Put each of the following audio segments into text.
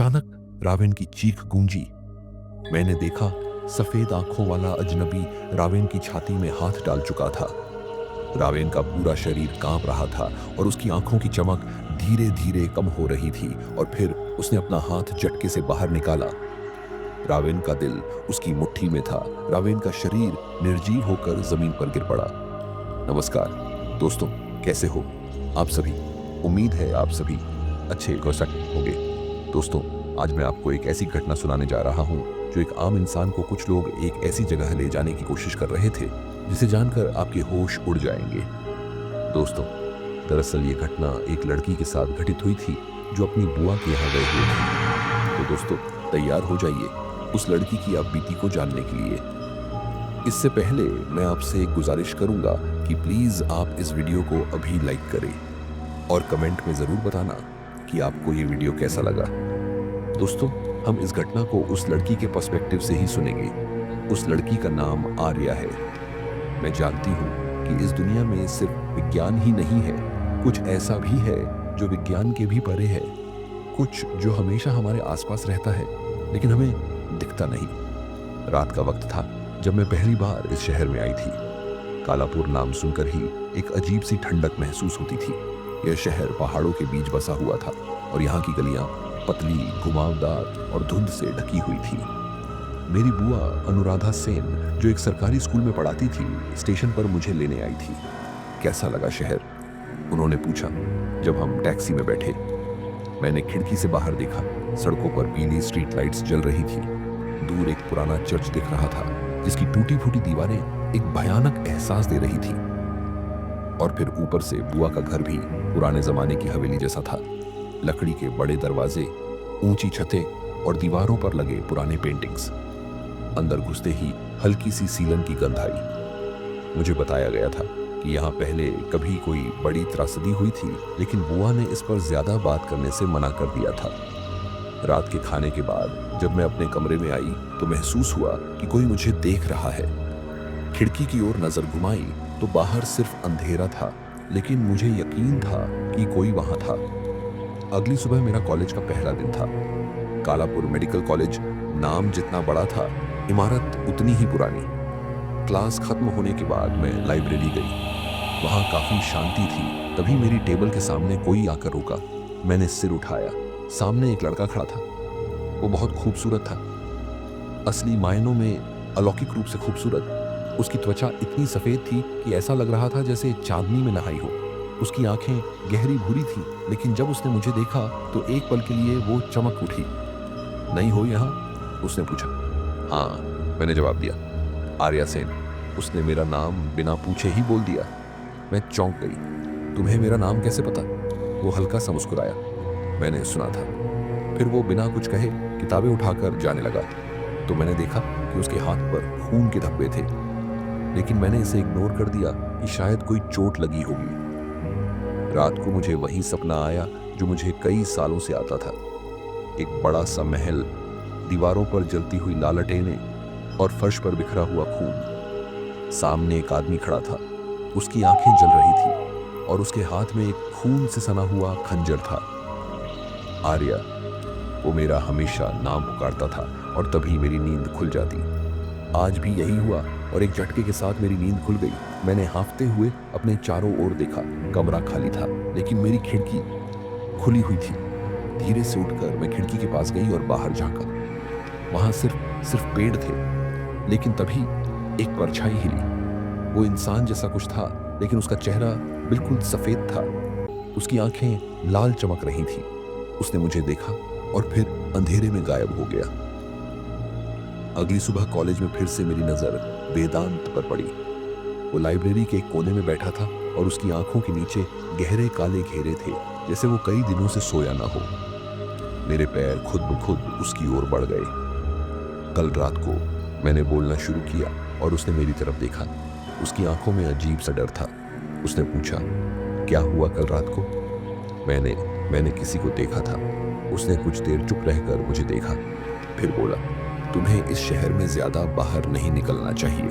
अचानक रावेन की चीख गूंजी। मैंने देखा सफेद आंखों वाला अजनबी रावेन की छाती में हाथ डाल चुका था। रावेन का पूरा शरीर कांप रहा था और उसकी आंखों की चमक धीरे धीरे कम हो रही थी और फिर उसने अपना हाथ झटके से बाहर निकाला। रावेन का दिल उसकी मुट्ठी में था। रावेन का शरीर निर्जीव होकर जमीन पर गिर पड़ा। नमस्कार दोस्तों, कैसे हो आप सभी? उम्मीद है आप सभी अच्छे होंगे। दोस्तों, आज मैं आपको एक ऐसी घटना सुनाने जा रहा हूं जो एक आम इंसान को कुछ लोग एक ऐसी जगह ले जाने की कोशिश कर रहे थे जिसे जानकर आपके होश उड़ जाएंगे। दोस्तों, दरअसल ये घटना एक लड़की के साथ घटित हुई थी जो अपनी बुआ के यहाँ गए हुए थे। तो दोस्तों, तैयार हो जाइए उस लड़की की आप बीती को जानने के लिए। इससे पहले मैं आपसे एक गुजारिश करूंगा कि प्लीज आप इस वीडियो को अभी लाइक करें और कमेंट में जरूर बताना कि आपको ये वीडियो कैसा लगा। दोस्तों, हम इस घटना को उस लड़की के पर्सपेक्टिव से ही सुनेंगे। उस लड़की का नाम आर्या है। मैं जानती हूँ कि इस दुनिया में सिर्फ विज्ञान ही नहीं है, कुछ ऐसा भी है जो विज्ञान के भी परे है, कुछ जो हमेशा हमारे आसपास रहता है लेकिन हमें दिखता नहीं। रात का वक्त था जब मैं पहली बार इस शहर में आई थी। कालापुर नाम सुनकर ही एक अजीब सी ठंडक महसूस होती थी। यह शहर पहाड़ों के बीच बसा हुआ था और यहाँ की गलियां पतली, घुमावदार और धुंध से ढकी हुई थी। मेरी बुआ अनुराधा सेन, जो एक सरकारी स्कूल में पढ़ाती थी, स्टेशन पर मुझे लेने आई थी। कैसा लगा शहर? उन्होंने पूछा जब हम टैक्सी में बैठे। मैंने खिड़की से बाहर देखा। सड़कों पर पीली स्ट्रीट लाइट्स जल रही थी। दूर एक पुराना चर्च दिख रहा था जिसकी टूटी फूटी दीवारें एक भयानक एहसास दे रही थी। और फिर ऊपर से बुआ का घर भी पुराने जमाने की हवेली जैसा था। लकड़ी के बड़े दरवाजे, ऊंची छतें और दीवारों पर लगे पुराने पेंटिंग्स। अंदर घुसते ही हल्की सी सीलन की गंध आई। मुझे बताया गया था कि यहाँ पहले कभी कोई बड़ी त्रासदी हुई थी, लेकिन बुआ ने इस पर ज्यादा बात करने से मना कर दिया था। रात के खाने के बाद जब मैं अपने कमरे में आई तो महसूस हुआ कि कोई मुझे देख रहा है। खिड़की की ओर नजर घुमाई तो बाहर सिर्फ अंधेरा था, लेकिन मुझे यकीन था कि कोई वहां था। अगली सुबह मेरा कॉलेज का पहला दिन था। कालापुर मेडिकल कॉलेज नाम जितना बड़ा था, इमारत उतनी ही पुरानी। क्लास खत्म होने के बाद मैं लाइब्रेरी गई। वहां काफी शांति थी। तभी मेरी टेबल के सामने कोई आकर रुका। मैंने सिर उठाया। सामने एक लड़का खड़ा था। वो बहुत खूबसूरत था, असली मायनों में अलौकिक रूप से खूबसूरत। उसकी त्वचा इतनी सफेद थी कि ऐसा लग रहा था जैसे चांदनी में नहाई हो। उसकी आंखें गहरी भूरी थी, लेकिन जब उसने मुझे देखा तो एक पल के लिए वो चमक उठी। नहीं हो यहाँ? उसने पूछा। हाँ, मैंने जवाब दिया। आर्या सेन। उसने मेरा नाम बिना पूछे ही बोल दिया। मैं चौंक गई। तुम्हें मेरा नाम कैसे पता? वो हल्का सा मुस्कुराया। मैंने सुना था। फिर वो बिना कुछ कहे किताबें उठाकर जाने लगा तो मैंने देखा कि उसके हाथ पर खून के धब्बे थे, लेकिन मैंने इसे इग्नोर कर दिया कि शायद कोई चोट लगी होगी। रात को मुझे वही सपना आया जो मुझे कई सालों से आता था। एक बड़ा सा महल, दीवारों पर जलती हुई लालटेनें और फर्श पर बिखरा हुआ खून। सामने एक आदमी खड़ा था। उसकी आंखें जल रही थी और उसके हाथ में एक खून से सना हुआ खंजर था। आर्या। वो मेरा हमेशा नाम पुकारता था और तभी मेरी नींद खुल जाती। आज भी यही हुआ और एक झटके के साथ मेरी नींद खुल गई। मैंने हांफते हुए अपने चारों ओर देखा। कमरा खाली था, लेकिन मेरी खिड़की खुली हुई थी। धीरे से उठकर मैं खिड़की के पास गई और बाहर झांका। वहां सिर्फ पेड़ थे, लेकिन तभी एक परछाई हिली। वो इंसान जैसा कुछ था, लेकिन उसका चेहरा बिल्कुल सफेद था। उसकी आंखें लाल चमक रही थी। उसने मुझे देखा और फिर अंधेरे में गायब हो गया। अगली सुबह कॉलेज में फिर से मेरी नजर वेदांत पर पड़ी। वो लाइब्रेरी के एक कोने में बैठा था और उसकी आंखों के नीचे गहरे काले घेरे थे, जैसे वो कई दिनों से सोया ना हो। मेरे पैर खुद ब खुद उसकी ओर बढ़ गए। कल रात को मैंने बोलना शुरू किया और उसने मेरी तरफ देखा। उसकी आंखों में अजीब सा डर था। उसने पूछा, क्या हुआ कल रात को? मैंने किसी को देखा था। उसने कुछ देर चुप रहकर मुझे देखा, फिर बोला, तुम्हें इस शहर में ज्यादा बाहर नहीं निकलना चाहिए।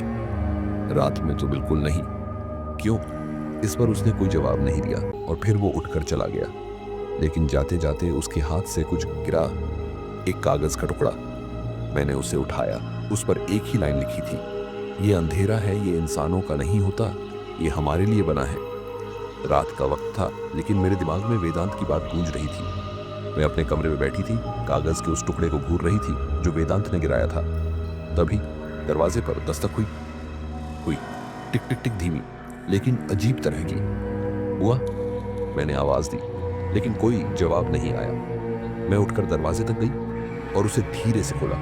रात में तो बिल्कुल नहीं। क्यों? इस पर उसने कोई जवाब नहीं दिया और फिर वो उठकर चला गया। लेकिन जाते जाते उसके हाथ से कुछ गिरा एक कागज का टुकड़ा। मैंने उसे उठाया। उस पर एक ही लाइन लिखी थी, ये अंधेरा है, ये इंसानों का नहीं होता, ये हमारे लिए बना है। रात का वक्त था, लेकिन मेरे दिमाग में वेदांत की बात गूंज रही थी। मैं अपने कमरे में बैठी थी, कागज के उस टुकड़े को घूर रही थी जो वेदांत ने गिराया था। तभी दरवाजे पर दस्तक हुई। टिक टिक टिक, धीमी लेकिन अजीब तरह की। हुआ, मैंने आवाज दी, लेकिन कोई जवाब नहीं आया। मैं उठकर दरवाजे तक गई और उसे धीरे से खोला।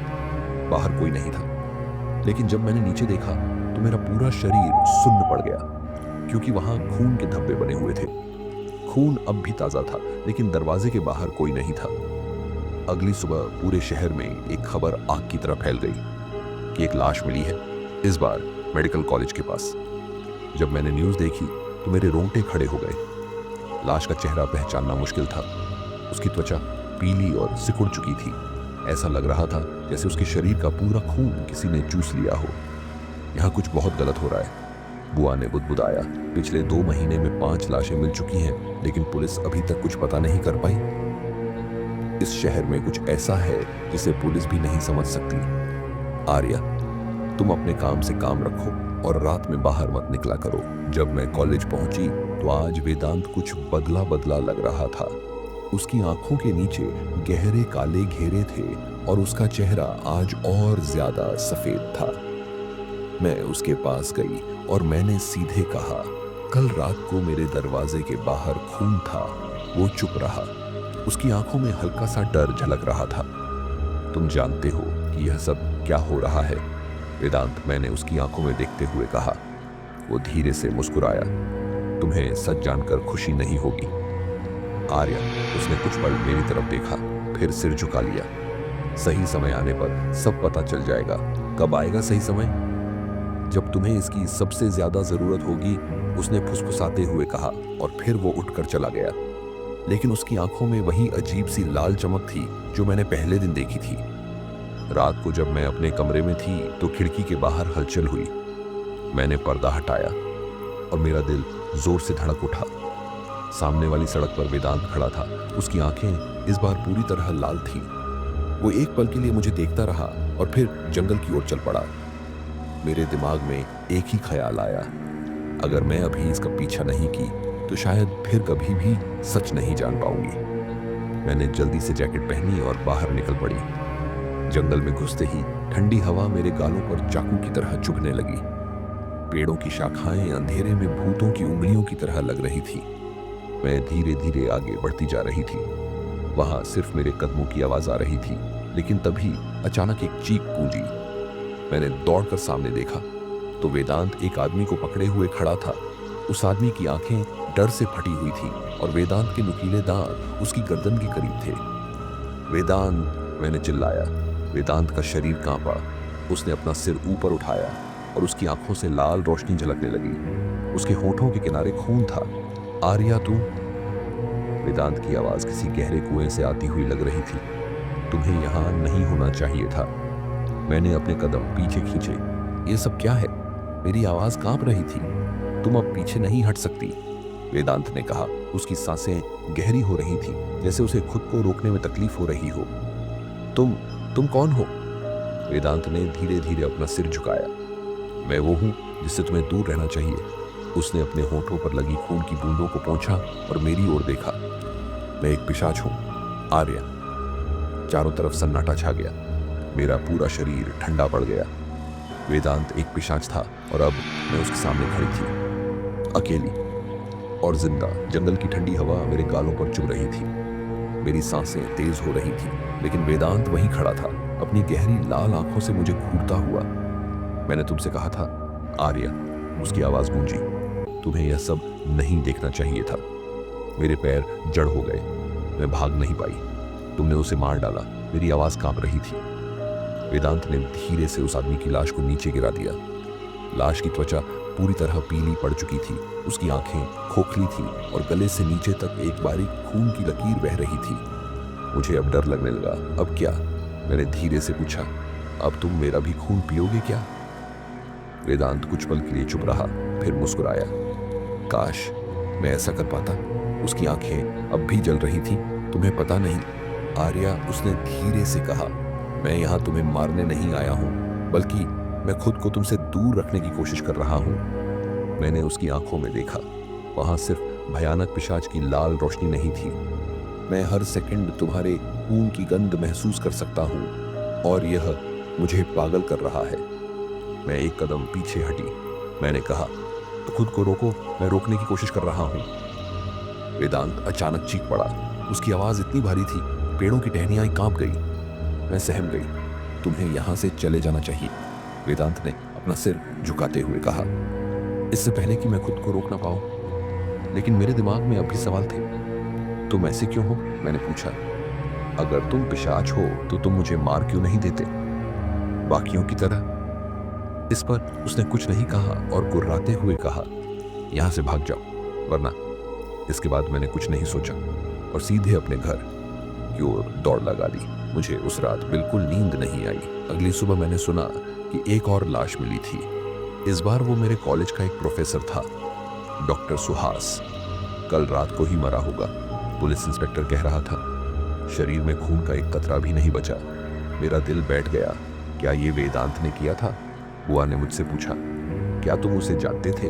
बाहर कोई नहीं था, लेकिन जब मैंने नीचे देखा तो मेरा पूरा शरीर सुन्न पड़ गया, क्योंकि वहां खून के धब्बे बने हुए थे। खून अब भी ताजा था, लेकिन दरवाजे के बाहर कोई नहीं था। अगली सुबह पूरे शहर में एक खबर आग की तरह फैल गई कि एक लाश मिली है, इस बार मेडिकल कॉलेज के पास। जब मैंने न्यूज़ देखी तो मेरे रोंगटे खड़े हो गए। लाश का चेहरा पहचानना मुश्किल था। उसकी त्वचा पीली और सिकुड़ चुकी थी। ऐसा लग रहा था जैसे उसके शरीर का पूरा खून किसी ने चूस लिया हो। यहाँ कुछ बहुत गलत हो रहा है, बुआ ने बुदबुदाया। पिछले 2 महीने में 5 लाशें मिल चुकी हैं, लेकिन पुलिस अभी तक कुछ पता नहीं कर पाई। इस शहर में कुछ ऐसा है जिसे पुलिस भी नहीं समझ सकती। आर्या, तुम अपने काम से काम रखो और रात में बाहर मत निकला करो। जब मैं कॉलेज पहुंची तो आज वेदांत कुछ बदला बदला लग रहा था। उसकी आंखों के नीचे गहरे काले घेरे थे और उसका चेहरा आज और ज्यादा सफेद था। मैं उसके पास गई और मैंने सीधे कहा, कल रात को मेरे दरवाजे के बाहर खून था। वो चुप रहा। उसकी आंखों में हल्का सा डर झलक रहा था। तुम जानते हो कि यह सब क्या हो रहा है, वेदांत, मैंने उसकी आंखों में देखते हुए कहा। वो धीरे से मुस्कुराया। तुम्हें सच जानकर खुशी नहीं होगी। आर्या, उसने कुछ पल मेरी तरफ देखा, फिर सिर झुका लिया। सही समय आने पर सब पता चल जाएगा। कब आएगा सही समय? जब तुम्हें इसकी सबसे ज्यादा जरूरत होगी, उसने फुसफुसाते हुए कहा और फिर वो उठकर चला गया। लेकिन उसकी आंखों में वही अजीब सी लाल चमक थी जो मैंने पहले दिन देखी थी। रात को जब मैं अपने कमरे में थी तो खिड़की के बाहर हलचल हुई। मैंने पर्दा हटाया और मेरा दिल जोर से धड़क उठा। सामने वाली सड़क पर वेदांत खड़ा था। उसकी आंखें इस बार पूरी तरह लाल थीं। वो एक पल के लिए मुझे देखता रहा और फिर जंगल की ओर चल पड़ा। मेरे दिमाग में एक ही ख्याल आया, अगर मैं अभी इसका पीछा नहीं की तो शायद फिर कभी भी सच नहीं जान पाऊंगी। मैंने जल्दी से जैकेट पहनी और बाहर निकल पड़ी। जंगल में घुसते ही ठंडी हवा मेरे गालों पर चाकू की तरह चुभने लगी। पेड़ों की शाखाएं अंधेरे में भूतों की उंगलियों की तरह लग रही थी। मैं धीरे धीरे आगे बढ़ती जा रही थी। वहां सिर्फ मेरे कदमों की आवाज आ रही थी, लेकिन तभी अचानक एक चीख गूंजी। मैंने दौड़कर सामने देखा तो वेदांत एक आदमी को पकड़े हुए खड़ा था। उस आदमी की आंखें डर से फटी हुई थी और वेदांत के नुकीले दांत उसकी गर्दन के करीब थे। वेदांत, मैंने चिल्लाया। वेदांत का शरीर कांपा। उसने अपना सिर ऊपर उठाया और उसकी आंखों से लाल रोशनी झलकने लगी। उसके होठों के किनारे खून था। आर्या, तू? वेदांत की आवाज किसी गहरे कुएं से आती हुई लग रही थी। तुम्हें यहां नहीं होना चाहिए था। मैंने अपने कदम पीछे खींचे। ये सब क्या है? मेरी आवाज कांप रही थी। तुम अब पीछे नहीं हट सकती, वेदांत ने कहा। उसकी सांसें गहरी हो रही थी, जैसे उसे खुद को रोकने में तकलीफ हो रही हो। तुम कौन हो? वेदांत ने धीरे धीरे अपना सिर झुकाया। मैं वो हूं जिससे तुम्हें दूर रहना चाहिए। उसने अपने होठों पर लगी खून की बूंदों को पोंछा और मेरी ओर देखा। मैं एक पिशाच हूं, आर्या। चारों तरफ सन्नाटा छा गया। मेरा पूरा शरीर ठंडा पड़ गया। वेदांत एक पिशाच था और अब मैं उसके सामने खड़ी थी, अकेली और जिंदा। जंगल की ठंडी हवा मेरे गालों पर चुभ रही थी। मेरी सांसें तेज हो रही थी, लेकिन वेदांत वहीं खड़ा था, अपनी गहरी लाल आंखों से मुझे घूरता हुआ। मैंने तुमसे कहा था, आर्या, उसकी आवाज गूंजी। तुम्हें यह सब नहीं देखना चाहिए था। मेरे पैर जड़ हो गए। मैं भाग नहीं पाई। तुमने उसे मार डाला। मेरी आवाज कांप रही थी। वेदांत ने धीरे से उस आदमी की लाश को नीचे गिरा दिया। लाश की त्वचा पूरी तरह पीली पड़ चुकी थी। उसकी आंखें खोखली थी और गले से नीचे तक एक बारीक खून की लकीर बह रही थी। मुझे अब डर लगने लगा। अब क्या? मैंने धीरे से पूछा। अब तुम मेरा भी खून पियोगे क्या? वेदांत कुछ पल के लिए चुप रहा, फिर मुस्कुराया। काश मैं ऐसा कर पाता। उसकी आंखें अब भी जल रही थी। तुम्हें पता नहीं, आर्या, उसने धीरे से कहा, मैं यहाँ तुम्हें मारने नहीं आया हूँ, बल्कि मैं खुद को तुमसे दूर रखने की कोशिश कर रहा हूँ। मैंने उसकी आंखों में देखा, वहां सिर्फ भयानक पिशाच की लाल रोशनी नहीं थी। मैं हर सेकंड तुम्हारे खून की गंध महसूस कर सकता हूँ और यह मुझे पागल कर रहा है। मैं एक कदम पीछे हटी। मैंने कहा, तो खुद को रोको, मैं रोकने की कोशिश कर रहा हूँ। वेदांत अचानक चीख पड़ा। उसकी आवाज इतनी भारी थी, पेड़ों की टहनियां कांप गई। मैं सहम गई। तुम्हें यहां से चले जाना चाहिए, वेदांत ने अपना सिर झुकाते हुए कहा, इससे पहले कि मैं खुद को रोक ना पाऊं। लेकिन मेरे दिमाग में अब भी सवाल थे। तुम ऐसे क्यों हो? मैंने पूछा। अगर तुम पिशाच हो तो तुम मुझे मार क्यों नहीं देते, बाकियों की तरह? इस पर उसने कुछ नहीं कहा और गुर्राते हुए कहा, यहां से भाग जाओ, वरना। इसके बाद मैंने कुछ नहीं सोचा और सीधे अपने घर की ओर दौड़ लगा दी। मुझे उस रात बिल्कुल नींद नहीं आई। अगली सुबह मैंने सुना कि एक और लाश मिली थी। इस बार वो मेरे कॉलेज का एक प्रोफेसर था, डॉक्टर सुहास। कल रात को ही मरा होगा, पुलिस इंस्पेक्टर कह रहा था। शरीर में खून का एक कतरा भी नहीं बचा। मेरा दिल बैठ गया। क्या ये वेदांत ने किया था? बुआ ने मुझसे पूछा, क्या तुम उसे जानते थे?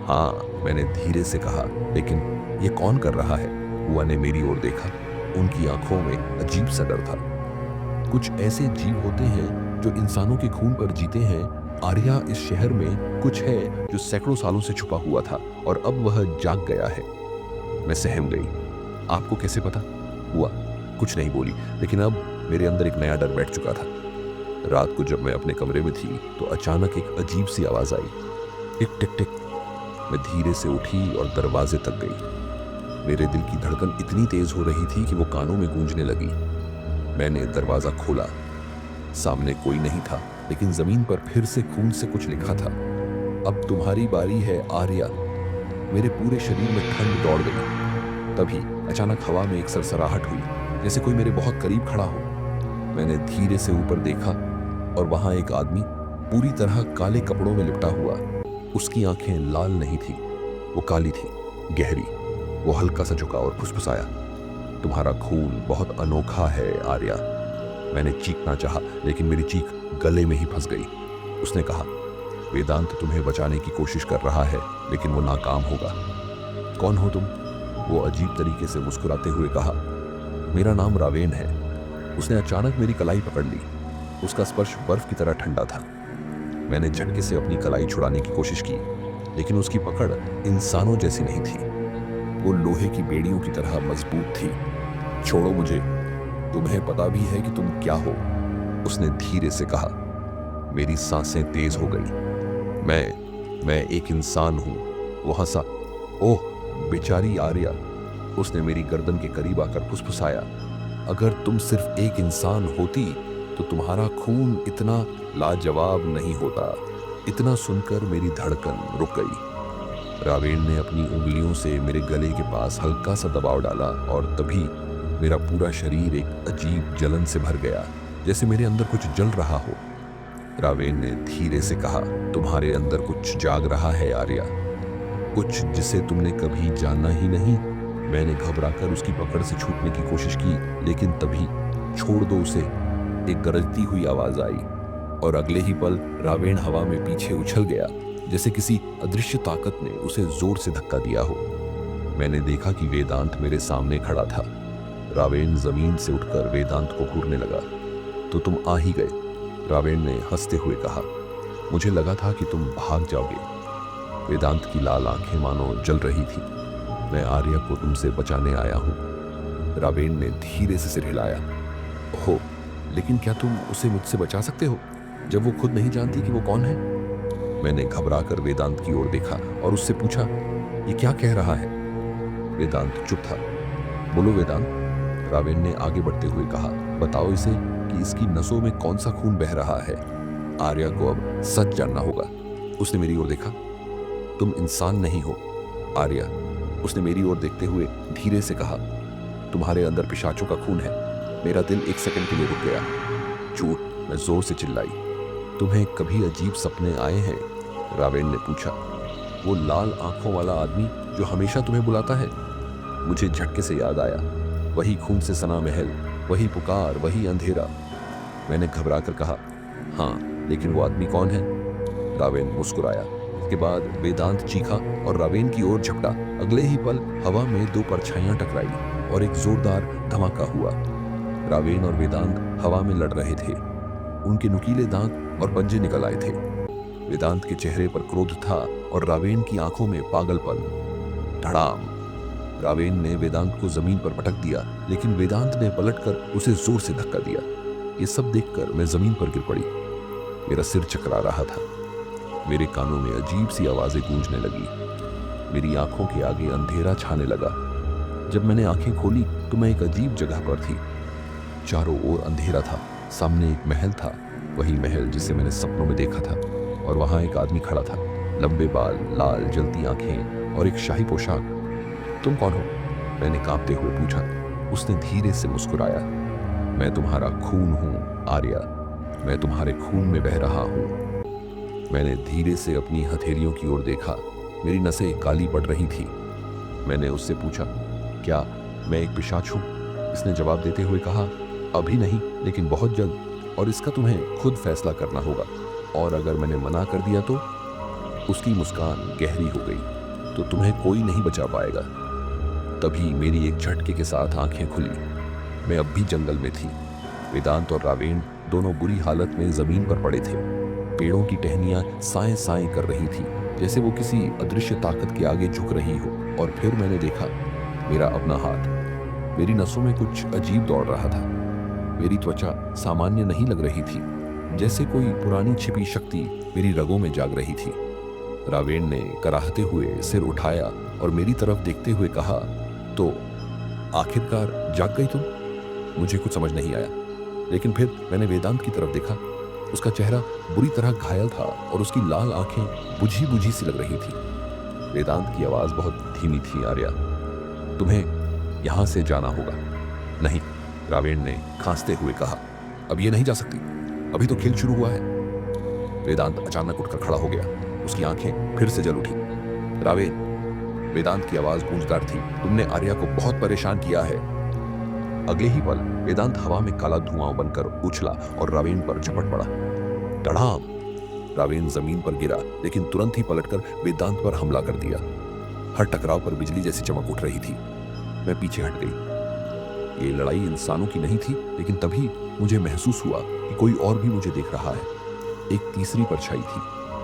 हाँ, मैंने धीरे से कहा, लेकिन ये कौन कर रहा है? बुआ ने मेरी ओर देखा। उनकी आंखों में अजीब सा डर था। कुछ ऐसे जीव होते हैं जो इंसानों के खून पर जीते हैं। आर्या, इस शहर में कुछ है जो सैकड़ों सालों से छुपा हुआ था और अब वह जाग गया है। मैं सहम गई। आपको कैसे पता? बुआ कुछ नहीं बोली, लेकिन अब मेरे अंदर एक नया डर बैठ चुका था। रात को जब मैं अपने कमरे में थी तो अचानक एक अजीब सी आवाज आई, टिक टिक टिक। मैं धीरे से उठी और दरवाजे तक गई। मेरे दिल की धड़कन इतनी तेज हो रही थी कि वो कानों में गूंजने लगी। मैंने दरवाजा खोला। सामने कोई नहीं था, लेकिन जमीन पर फिर से खून से कुछ लिखा था, अब तुम्हारी बारी है आर्या। मेरे पूरे शरीर में ठंड दौड़ गई। तभी अचानक हवा में एक सरसराहट हुई, जैसे कोई मेरे बहुत करीब खड़ा हो। मैंने धीरे से ऊपर देखा और वहां एक आदमी पूरी तरह काले कपड़ों में लिपटा हुआ। उसकी आंखें लाल नहीं थी, वो काली थी, गहरी। वो हल्का सा झुका और फुसफुसाया, तुम्हारा खून बहुत अनोखा है आर्या। मैंने चीखना चाहा, लेकिन मेरी चीख गले में ही फंस गई। उसने कहा, वेदांत तुम्हें बचाने की कोशिश कर रहा है, लेकिन वो नाकाम होगा। कौन हो तुम? वो अजीब तरीके से मुस्कुराते हुए कहा, मेरा नाम रावेन है। उसने अचानक मेरी कलाई पकड़ ली। उसका स्पर्श बर्फ की तरह ठंडा था। मैंने झटके से अपनी कलाई छुड़ाने की कोशिश की, लेकिन उसकी पकड़ इंसानों जैसी नहीं थी। वो लोहे की बेड़ियों की तरह मजबूत थी। छोड़ो मुझे, तुम्हें पता भी है कि तुम क्या हो, उसने धीरे से कहा। मेरी सांसें तेज हो गई। मैं एक इंसान हूं। वो हंसा। ओह बेचारी आर्या, उसने मेरी गर्दन के करीब आकर फुसफुसाया, अगर तुम सिर्फ एक इंसान होती तो तुम्हारा खून इतना लाजवाब नहीं होता। इतना सुनकर मेरी धड़कन रुक गई। रावेन ने अपनी उंगलियों से मेरे गले के पास हल्का सा दबाव डाला और तभी मेरा पूरा शरीर एक अजीब जलन से भर गया, जैसे मेरे अंदर कुछ जल रहा हो। रावेन ने धीरे से कहा, तुम्हारे अंदर कुछ जाग रहा है आर्या, कुछ जिसे तुमने कभी जाना ही नहीं। मैंने घबराकर उसकी पकड़ से छूटने की कोशिश की, लेकिन तभी छोड़ दो उसे, एक गरजती हुई आवाज आई और अगले ही पल रावेन हवा में पीछे उछल गया, जैसे किसी अदृश्य ताकत ने उसे जोर से धक्का दिया हो। मैंने देखा कि वेदांत मेरे सामने खड़ा था। रावेन जमीन से उठकर वेदांत को घूरने लगा। तो तुम आ ही गए, रावेन ने हंसते हुए कहा। मुझे लगा था कि तुम भाग जाओगे। वेदांत की लाल आंखें मानो जल रही थी। मैं आर्या को तुमसे बचाने आया हूं। रावेन ने धीरे से सिर हिलाया। ओह, लेकिन क्या तुम उसे मुझसे बचा सकते हो, जब वो खुद नहीं जानती कि वो कौन है? मैंने घबराकर वेदांत की ओर देखा और उससे पूछा, ये क्या कह रहा है? वेदांत चुप था। बोलो वेदांत, रावेन ने आगे बढ़ते हुए कहा, बताओ इसे कि इसकी नसों में कौन सा खून बह रहा है। आर्या को अब सच जानना होगा। उसने मेरी ओर देखा। तुम इंसान नहीं हो आर्या, उसने मेरी ओर देखते हुए धीरे से कहा, तुम्हारे अंदर पिशाचों का खून है। मेरा दिल एक सेकंड के लिए रुक गया। झूठ, मैं जोर से चिल्लाई। तुम्हें कभी अजीब सपने आए हैं? रावेन ने पूछा। वो लाल आंखों वाला आदमी जो हमेशा तुम्हें बुलाता है? मुझे झटके से याद आया, वही खून से सना महल, वही पुकार, वही अंधेरा। मैंने घबरा कर कहा, हाँ, लेकिन वो आदमी कौन है? रावेन मुस्कुराया। इसके बाद वेदांत चीखा और रावेन की ओर झपटा। अगले ही पल हवा में दो परछाइयां टकराई और एक जोरदार धमाका हुआ। रावेन और वेदांत हवा में लड़ रहे थे। उनके नुकीले दांत और पंजे निकल आए थे। वेदांत के चेहरे पर क्रोध था और रावेन की आंखों में पागलपन। धड़ाम! रावेन ने वेदांत को जमीन पर पटक दिया, लेकिन वेदांत ने पलटकर उसे जोर से धक्का दिया। ये सब देखकर मैं जमीन पर गिर पड़ी। मेरा सिर चकरा रहा था। मेरे कानों में अजीब सी आवाजें गूंजने लगी। मेरी आंखों के आगे अंधेरा छाने लगा। जब मैंने आंखें खोली तो मैं एक अजीब जगह पर थी। चारों ओर अंधेरा था। सामने एक महल था, वही महल जिसे मैंने सपनों में देखा था। और वहां एक आदमी खड़ा था, लंबे बाल, लाल जलती आंखें और एक शाही पोशाक। तुम कौन हो? मैंने कांपते हुए पूछा। उसने धीरे से मुस्कुराया। मैं तुम्हारा खून हूं, आर्या। मैं तुम्हारे खून में बह रहा हूं। मैंने धीरे से अपनी हथेलियों की ओर देखा। मेरी नसें काली पड़ रही थी। मैंने उससे पूछा, क्या मैं एक पिशाच हूं? इसने जवाब देते हुए कहा, अभी नहीं, लेकिन बहुत जल्द, और इसका तुम्हें खुद फैसला करना होगा। और अगर मैंने मना कर दिया तो? उसकी मुस्कान गहरी हो गई। तो तुम्हें कोई नहीं बचा पाएगा। तभी मेरी एक झटके के साथ आंखें खुली। मैं अब भी जंगल में थी। वेदांत और रावेन दोनों बुरी हालत में जमीन पर पड़े थे। पेड़ों की टहनियां साएं साएं कर रही थी, जैसे वो किसी अदृश्य ताकत के आगे झुक रही हो। और फिर मैंने देखा मेरा अपना हाथ। मेरी नसों में कुछ अजीब दौड़ रहा था। मेरी त्वचा सामान्य नहीं लग रही थी, जैसे कोई पुरानी छिपी शक्ति मेरी रगों में जाग रही थी। रावेन ने कराहते हुए सिर उठाया और मेरी तरफ देखते हुए कहा, तो आखिरकार जाग गई तुम? मुझे कुछ समझ नहीं आया, लेकिन फिर मैंने वेदांत की तरफ देखा। उसका चेहरा बुरी तरह घायल था और उसकी लाल आंखें बुझी बुझी सी लग रही थी। वेदांत की आवाज बहुत धीमी थी, आर्या, तुम्हें यहां से जाना होगा। नहीं, रावेन ने खांसते हुए कहा, अब ये नहीं जा सकती, अभी तो खेल शुरू हुआ है। वेदांत अचानक उठकर खड़ा हो गया। उसकी आंखें फिर से जल उठी। रावेन, वेदांत की आवाज गूंजदार थी, तुमने आर्या को बहुत परेशान किया है। अगले ही पल वेदांत हवा में काला धुआं बनकर उछला और रावेन पर झपट पड़ा। धड़ाम! रावेन जमीन पर गिरा, लेकिन तुरंत ही पलटकर वेदांत पर हमला कर दिया। हर टकराव पर बिजली जैसी चमक उठ रही थी। मैं पीछे हट गई। ये लड़ाई इंसानों की नहीं थी, लेकिन तभी मुझे महसूस हुआ कि कोई और भी मुझे देख रहा है। एक तीसरी परछाई थी।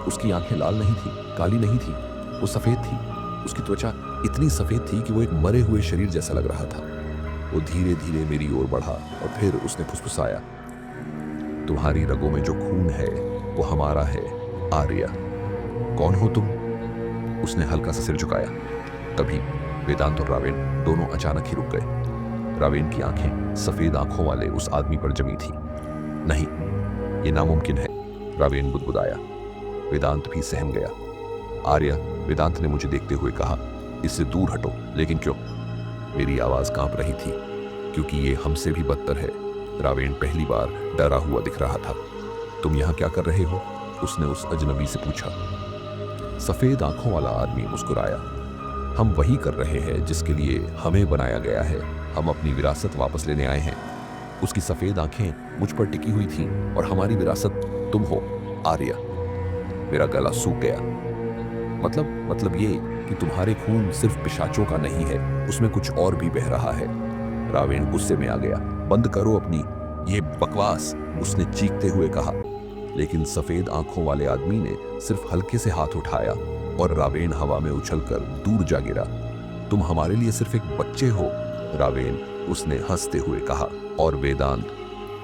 उसकी आंखें लाल नहीं थी, काली नहीं थी, वो सफेद थी। उसकी त्वचा इतनी सफेद थी कि वो एक मरे हुए शरीर जैसा लग रहा था। वो धीरे धीरे मेरी ओर बढ़ा और फिर उसने फुसफुसाया, तुम्हारी रगों में जो खून है वो हमारा है, आर्या। कौन हो तुम? उसने हल्का सा सिर झुकाया। तभी वेदांत और रावेन दोनों अचानक ही रुक गए। रावेन की आंखें सफेद आंखों वाले उस आदमी पर जमी थी। नहीं, ये नामुमकिन है, रावेन बुदबुदाया। वेदांत भी सहम गया। आर्या, वेदांत ने मुझे देखते हुए कहा, इससे दूर हटो। लेकिन क्यों? मेरी आवाज कांप रही थी। क्योंकि ये हमसे भी बदतर है। रावेन पहली बार डरा हुआ दिख रहा था। तुम यहाँ क्या कर रहे हो? उसने उस अजनबी से पूछा। सफेद आंखों वाला आदमी मुस्कुराया। हम वही कर रहे हैं जिसके लिए हमें बनाया गया है। हम अपनी विरासत वापस लेने आए हैं। उसकी सफेद आंखें मुझ पर टिकी हुई थीं और हमारी विरासत तुम हो, आर्या। मेरा गला सूख गया। मतलब ये कि तुम्हारे खून सिर्फ पिशाचों का नहीं है, उसमें कुछ और भी बह रहा है। रावेन गुस्से में आ गया। बंद करो अपनी ये बकवास, उसने चीखते हुए कहा। लेकिन सफेद आंखों वाले आदमी ने सिर्फ हल्के से हाथ उठाया और रावेन हवा में उछलकर दूर जा गिरा। तुम हमारे लिए सिर्फ एक बच्चे हो, रावेन, उसने हंसते हुए कहा। और वेदांत,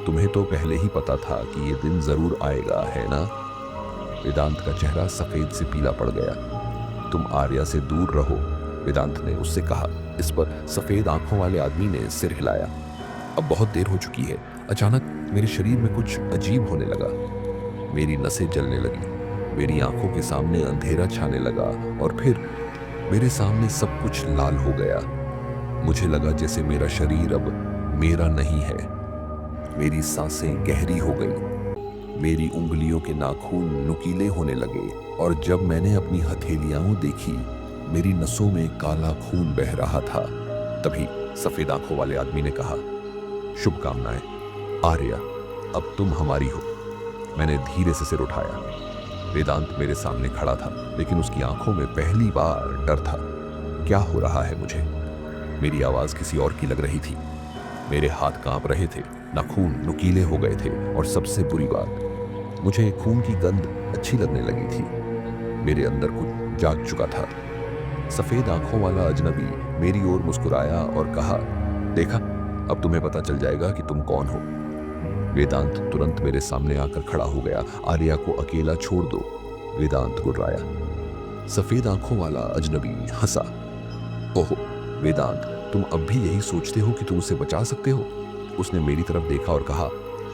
तुम्हें तो पहले ही पता था कि ये दिन जरूर आएगा, है ना? वेदांत का चेहरा सफेद से पीला पड़ गया। तुम आर्या से दूर रहो, वेदांत ने उससे कहा। इस पर सफेद आंखों वाले आदमी ने सिर हिलाया। अब बहुत देर हो चुकी है। अचानक मेरे शरीर में कुछ अजीब होने लगा। मेरी नसें जलने लगी, मेरी आंखों के सामने अंधेरा छाने लगा और फिर मेरे सामने सब कुछ लाल हो गया। मुझे लगा जैसे मेरा शरीर अब मेरा नहीं है। मेरी सांसें गहरी हो गई, मेरी उंगलियों के नाखून नुकीले होने लगे और जब मैंने अपनी हथेलियां देखी, मेरी नसों में काला खून बह रहा था। तभी सफेद आंखों वाले आदमी ने कहा, शुभकामनाएं। आर्या, अब तुम हमारी हो। मैंने धीरे से सिर उठाया। वेदांत मेरे सामने खड़ा था, लेकिन उसकी आंखों में पहली बार डर था। क्या हो रहा है मुझे? मेरी आवाज किसी और की लग रही थी। मेरे हाथ कांप रहे थे, नाखून नुकीले हो गए थे, और सबसे बुरी बात, मुझे खून की गंध अच्छी लगने लगी थी। मेरे अंदर कुछ जाग चुका था। सफेद आंखों वाला अजनबी मेरी ओर मुस्कुराया और कहा, देखा, अब तुम्हें पता चल जाएगा कि तुम कौन हो। वेदांत तुरंत मेरे सामने आकर खड़ा हो गया। आर्या को अकेला छोड़ दो, वेदांत गुर्राया। सफेद आंखों वाला अजनबी हंसा। ओहो वेदांत, तुम अब भी यही सोचते हो कि तुम उसे बचा सकते हो? उसने मेरी तरफ देखा और कहा,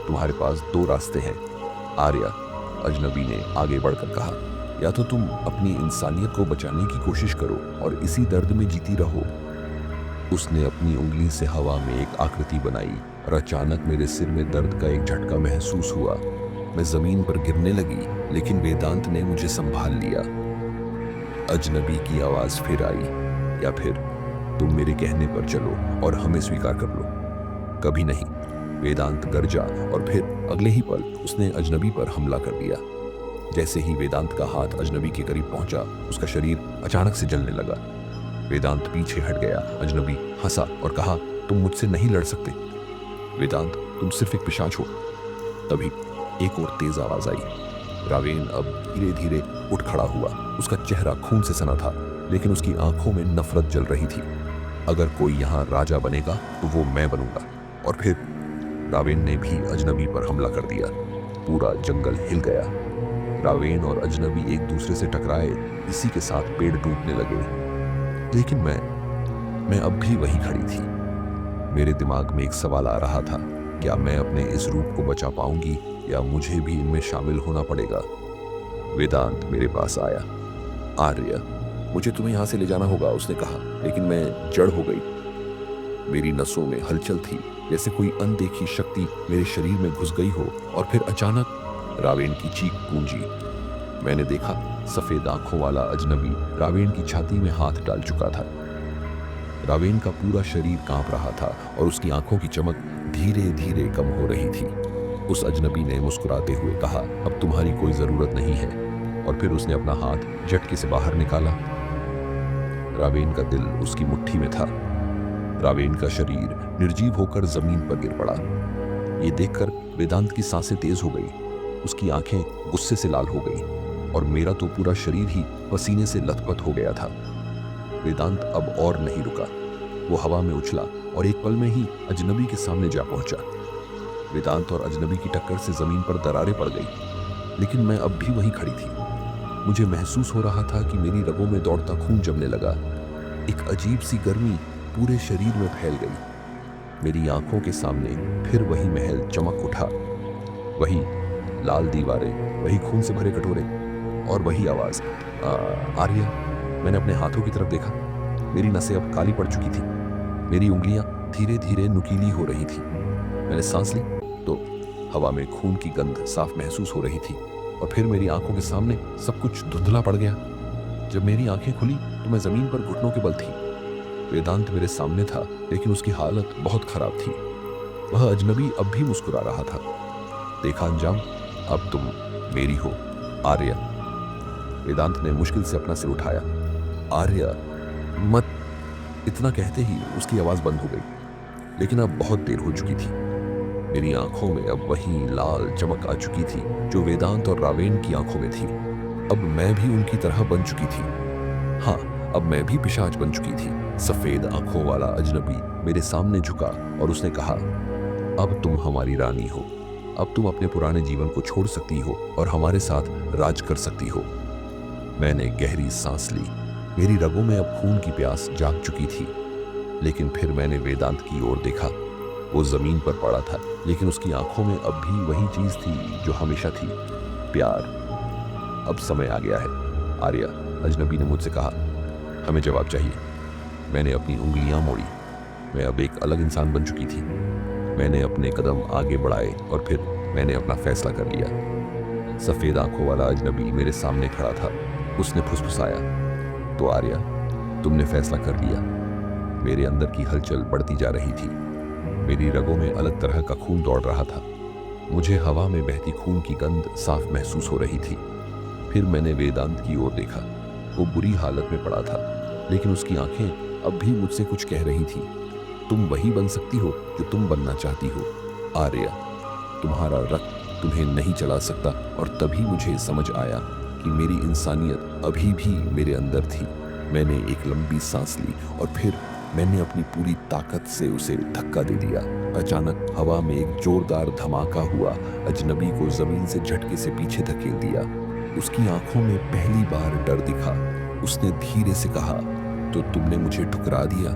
तुम्हारे पास दो रास्ते हैं आर्या, अजनबी ने आगे बढ़कर कहा। या तो तुम अपनी इंसानियत को बचाने की कोशिश करो और इसी दर्द में जीती रहो। उसने अपनी उंगली से हवा में एक आकृति बनाई और अचानक मेरे सिर में दर्द का एक झटका महसूस हुआ। मैं जमीन पर गिरने लगी, लेकिन वेदांत ने मुझे संभाल लिया। अजनबी की आवाज फिर आई, या फिर तुम मेरे कहने पर चलो और हमें स्वीकार कर लो। कभी नहीं, वेदांत गरजा, और फिर अगले ही पल उसने अजनबी पर हमला कर दिया। जैसे ही वेदांत का हाथ अजनबी के करीब पहुंचा, उसका शरीर अचानक से जलने लगा। वेदांत पीछे हट गया। अजनबी हंसा और कहा, तुम मुझसे नहीं लड़ सकते वेदांत, तुम सिर्फ एक पिशाच हो। तभी एक और तेज आवाज आई। रावेन अब धीरे धीरे उठ खड़ा हुआ। उसका चेहरा खून से सना था, लेकिन उसकी आंखों में नफरत जल रही थी। अगर कोई यहाँ राजा बनेगा तो वो मैं बनूंगा। और फिर रावेन ने भी अजनबी पर हमला कर दिया। पूरा जंगल हिल गया। रावेन और अजनबी एक दूसरे से टकराए, इसी के साथ पेड़ टूटने लगे। लेकिन मैं अब भी वहीं खड़ी थी। मेरे दिमाग में एक सवाल आ रहा था, क्या मैं अपने इस रूप को बचा पाऊंगी या मुझे भी इनमें शामिल होना पड़ेगा? वेदांत मेरे पास आया। आर्या, मुझे तुम्हें यहां से ले जाना होगा, उसने कहा, लेकिन मैं जड़ हो गई। मेरी नसों में हलचल थी, जैसे कोई अनदेखी शक्ति मेरे शरीर में घुस गई हो। और फिर अचानक रावेन की चीख गूंजी। मैंने देखा, सफेद आंखों वाला अजनबी रावेन की छाती में हाथ डाल चुका था। रावेन का पूरा शरीर कांप रहा था और उसकी आंखों की चमक धीरे धीरे कम हो रही थी। उस अजनबी ने मुस्कुराते हुए कहा, अब तुम्हारी कोई जरूरत नहीं है। और फिर उसने अपना हाथ झटके से बाहर निकाला। रावेन का दिल उसकी मुट्ठी में था। रावेन का शरीर निर्जीव होकर जमीन पर गिर पड़ा। ये देखकर वेदांत की सांसें तेज हो गई। उसकी आंखें गुस्से से लाल हो गई और मेरा तो पूरा शरीर ही पसीने से लथपथ हो गया था। वेदांत अब और नहीं रुका। वो हवा में उछला और एक पल में ही अजनबी के सामने जा पहुंचा। वेदांत और अजनबी की टक्कर से जमीन पर दरारें पड़ गई, लेकिन मैं अब भी वहीं खड़ी थी। मुझे महसूस हो रहा था कि मेरी रगों में दौड़ता खून जमने लगा। एक अजीब सी गर्मी पूरे शरीर में फैल गई। मेरी आंखों के सामने फिर वही महल चमक उठा। वही लाल दीवारें, वही खून से भरे कटोरे और वही आवाज, आर्या। मैंने अपने हाथों की तरफ देखा। मेरी नसें अब काली पड़ चुकी थी। मेरी उंगलियां धीरे धीरे नुकीली हो रही थी। मैंने सांस ली तो हवा में खून की गंध साफ महसूस हो रही थी और फिर मेरी आंखों के सामने सब कुछ धुंधला पड़ गया। जब मेरी आंखें खुली तो मैं जमीन पर घुटनों के बल थी। वेदांत मेरे सामने था, लेकिन उसकी हालत बहुत खराब थी। वह अजनबी अब भी मुस्कुरा रहा था। देखा अंजाम, अब तुम मेरी हो आर्या। वेदांत ने मुश्किल से अपना सिर उठाया। आर्या, मत। इतना कहते ही उसकी आवाज बंद हो गई, लेकिन अब बहुत देर हो चुकी थी। मेरी आंखों में अब वही लाल चमक आ चुकी थी जो वेदांत और रावेन की आंखों में थी। अब मैं भी उनकी तरह बन चुकी थी। हाँ, अब मैं भी पिशाच बन चुकी थी। सफेद आंखों वाला अजनबी मेरे सामने झुका और उसने कहा, अब तुम हमारी रानी हो। अब तुम अपने पुराने जीवन को छोड़ सकती हो और हमारे साथ राज कर सकती हो। मैंने गहरी सांस ली। मेरी रगों में अब खून की प्यास जाग चुकी थी। लेकिन फिर मैंने वेदांत की ओर देखा। वो जमीन पर पड़ा था, लेकिन उसकी आंखों में अब भी वही चीज थी जो हमेशा थी, प्यार। अब समय आ गया है आर्या, अजनबी ने मुझसे कहा। हमें जवाब चाहिए। मैंने अपनी उंगलियां मोड़ी। मैं अब एक अलग इंसान बन चुकी थी। मैंने अपने कदम आगे बढ़ाए और फिर मैंने अपना फैसला कर लिया। सफेद आंखों वाला अजनबी मेरे सामने खड़ा था। उसने फुसफुसाया, तो आर्या, तुमने फैसला कर लिया। मेरे अंदर की हलचल बढ़ती जा रही थी। मेरी रगों में अलग तरह का खून दौड़ रहा था। मुझे हवा में बहती खून की गंध साफ महसूस हो रही थी। फिर मैंने वेदांत की ओर देखा। वो बुरी हालत में पड़ा था, लेकिन उसकी आंखें अब भी मुझसे कुछ कह रही थी। तुम वही बन सकती हो जो तुम बनना चाहती हो, आर्या। तुम्हारा रक्त तुम्हें नहीं चला सकता। और तभी मुझे समझ आया कि मेरी इंसानियत अभी भी मेरे अंदर थी। मैंने एक लंबी सांस ली और फिर मैंने अपनी पूरी ताकत से उसे धक्का दे दिया। अचानक हवा में एक जोरदार धमाका हुआ। अजनबी को जमीन से झटके से पीछे धकेल दिया। उसकी आंखों में पहली बार डर दिखा। उसने धीरे से कहा, तो तुमने मुझे ठुकरा दिया।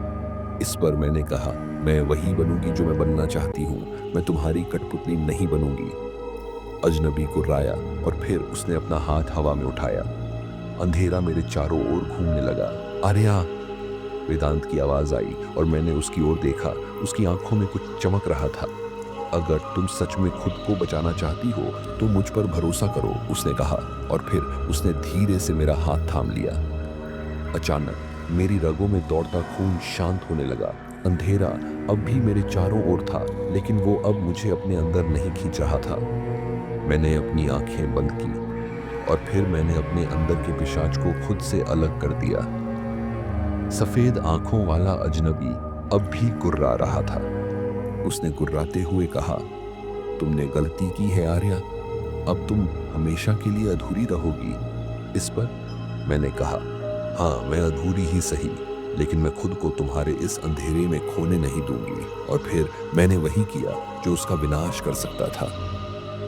इस पर मैंने कहा, मैं वही बनूंगी जो मैं बनना चाहती हूँ। मैं तुम्हारी कठपुतली नहीं बनूंगी। अजनबी गुर्राया और फिर उसने अपना हाथ हवा में उठाया। अंधेरा मेरे चारों ओर घूमने लगा। आर्या, वेदांत की आवाज आई और मैंने उसकी ओर देखा। उसकी आंखों में कुछ चमक रहा था। अगर तुम सच में खुद को बचाना चाहती हो तो मुझ पर भरोसा करो, उसने कहा। और फिर उसने धीरे से मेरा हाथ थाम लिया। अचानक मेरी रगों में दौड़ता खून शांत होने लगा। अंधेरा अब भी मेरे चारों ओर था, लेकिन वो अब मुझे अपने अंदर नहीं खींच रहा था। मैंने अपनी आंखें बंद की और फिर मैंने अपने अंदर के पिशाच को खुद से अलग कर दिया। सफेद आंखों वाला अजनबी अब भी गुर्रा रहा था। उसने गुर्राते हुए कहा, तुमने गलती की है आर्या। अब तुम हमेशा के लिए अधूरी रहोगी। इस पर मैंने कहा, हाँ, मैं अधूरी ही सही, लेकिन मैं खुद को तुम्हारे इस अंधेरे में खोने नहीं दूंगी। और फिर मैंने वही किया जो उसका विनाश कर सकता था।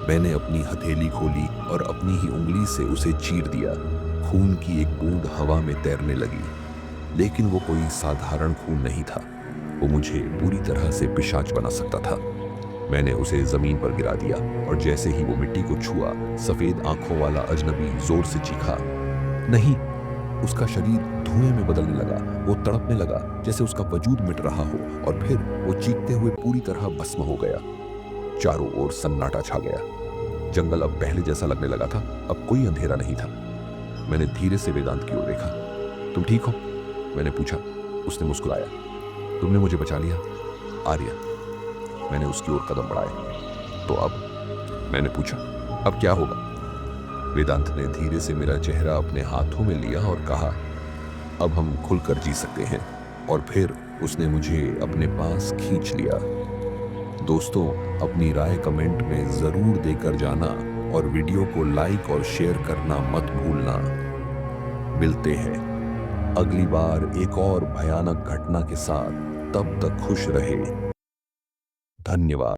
मैंने अपनी हथेली खोली और अपनी ही उंगली से उसे चीर दिया। खून की एक बूंद हवा में तैरने लगी, लेकिन वो कोई साधारण खून नहीं था। वो मुझे पूरी तरह से पिशाच बना सकता था। मैंने उसे जमीन पर गिरा दिया और जैसे ही वो मिट्टी को छुआ, सफेद आंखों वाला अजनबी जोर से चीखा। नहीं, उसका शरीर धुएं में बदलने लगा। वो तड़पने लगा जैसे उसका वजूद मिट रहा हो, और फिर वो चीखते हुए पूरी तरह भस्म हो गया। चारों ओर सन्नाटा छा गया। जंगल अब पहले जैसा लगने लगा था। अब कोई अंधेरा नहीं था। मैंने धीरे से वेदांत की ओर देखा। तुम ठीक हो? मैंने पूछा। उसने मुस्कुराया। तुमने मुझे बचा लिया, आर्या। मैंने उसकी ओर कदम बढ़ाए। तो अब? मैंने पूछा, अब क्या होगा? वेदांत ने धीरे से मेरा चेहरा अपने हाथों में लिया और कहा, अब हम खुलकर जी सकते हैं। और फिर उसने मुझे अपने पास खींच लिया। दोस्तों, अपनी राय कमेंट में जरूर देकर जाना और वीडियो को लाइक और शेयर करना मत भूलना। मिलते हैं अगली बार एक और भयानक घटना के साथ। तब तक खुश रहे। धन्यवाद।